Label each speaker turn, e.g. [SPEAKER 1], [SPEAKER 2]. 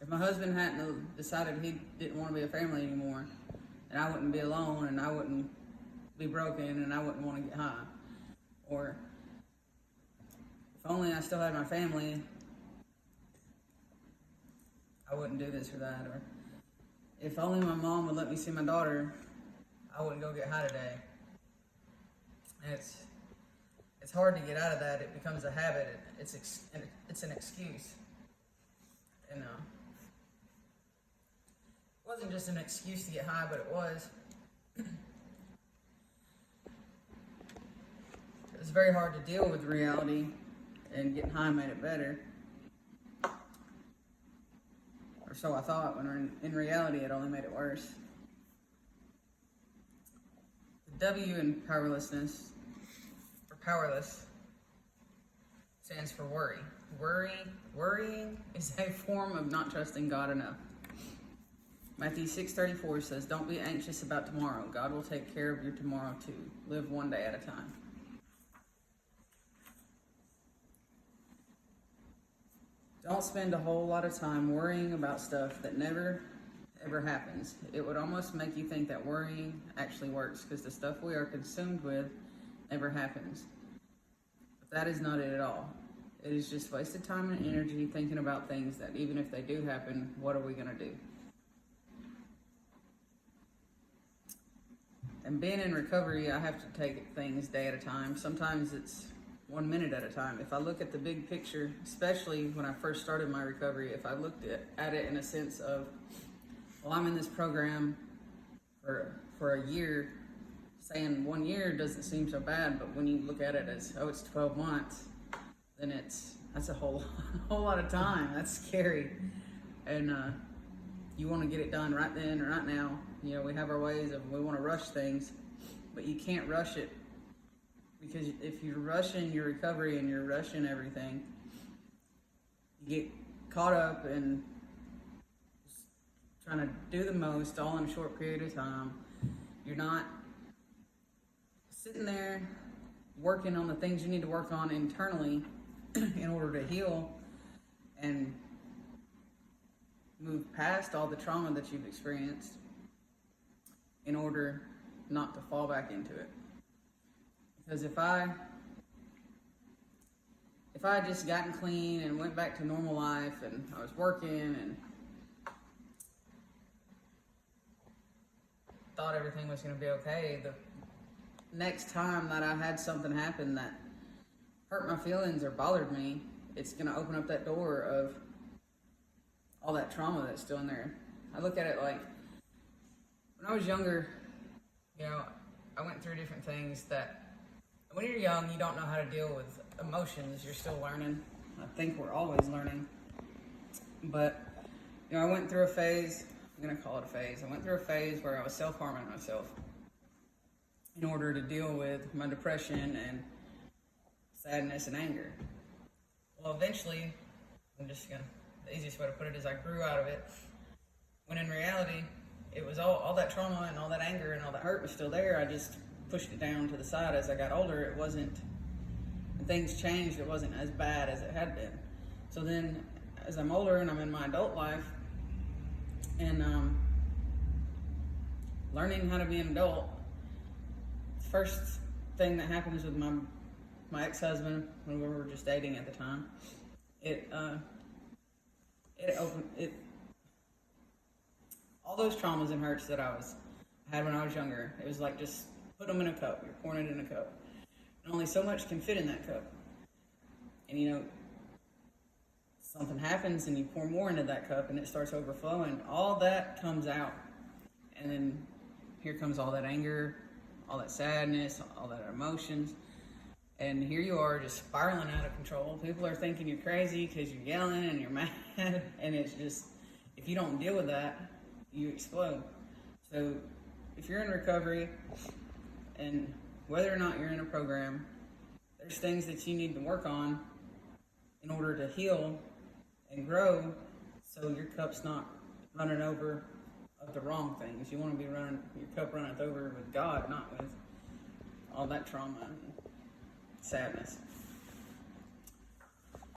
[SPEAKER 1] If my husband hadn't decided he didn't want to be a family anymore, and I wouldn't be alone, and I wouldn't be broken, and I wouldn't want to get high. Or if only I still had my family, I wouldn't do this or that. Or if only my mom would let me see my daughter, I wouldn't go get high today. And it's hard to get out of that. It becomes a habit. It's an excuse. And it wasn't just an excuse to get high, but it was. It was very hard to deal with reality, and getting high made it better. Or so I thought, when in reality it only made it worse. The W in powerlessness, or powerless, stands for worry. Worrying is a form of not trusting God enough. Matthew 6:34 says, "Don't be anxious about tomorrow. God will take care of your tomorrow too. Live one day at a time." Don't spend a whole lot of time worrying about stuff that never, ever happens. It would almost make you think that worrying actually works, because the stuff we are consumed with never happens. But that is not it at all. It is just wasted time and energy thinking about things that, even if they do happen, what are we going to do? And being in recovery, I have to take things day at a time. Sometimes it's 1 minute at a time. If I look at the big picture, especially when I first started my recovery, if I looked at it in a sense of, well, I'm in this program for a year, saying 1 year doesn't seem so bad, but when you look at it as, oh, it's 12 months, then that's a whole lot of time. That's scary. And you want to get it done right then or right now. You know, we have our ways of, we want to rush things, but you can't rush it. Because if you're rushing your recovery and you're rushing everything, you get caught up in trying to do the most all in a short period of time. You're not sitting there working on the things you need to work on internally in order to heal and move past all the trauma that you've experienced in order not to fall back into it. Because if I had just gotten clean and went back to normal life, and I was working and thought everything was going to be okay, the next time that I had something happen that hurt my feelings or bothered me, it's going to open up that door of all that trauma that's still in there. I look at it like, when I was younger, you know, I went through different things that, when you're young, you don't know how to deal with emotions. You're still learning. I think we're always learning. But, you know, I went through a phase, I'm going to call it a phase. I went through a phase where I was self-harming myself in order to deal with my depression and sadness and anger. Well, eventually, the easiest way to put it is I grew out of it. When in reality, it was all that trauma and all that anger and all that hurt was still there. I just pushed it down to the side. As I got older, it wasn't, and things changed, it wasn't as bad as it had been. So then, as I'm older and I'm in my adult life, and learning how to be an adult, the first thing that happens with my ex-husband, when we were just dating at the time, all those traumas and hurts that I had when I was younger, it was like just put them in a cup. You're pouring it in a cup. And only so much can fit in that cup. And you know, something happens and you pour more into that cup and it starts overflowing. All that comes out. And then here comes all that anger, all that sadness, all that emotions. And here you are just spiraling out of control. People are thinking you're crazy because you're yelling and you're mad. And it's just, if you don't deal with that, you explode. So if you're in recovery, and whether or not you're in a program, there's things that you need to work on in order to heal and grow, so your cup's not running over of the wrong things. You want to be running, your cup runneth over with God, not with all that trauma and sadness.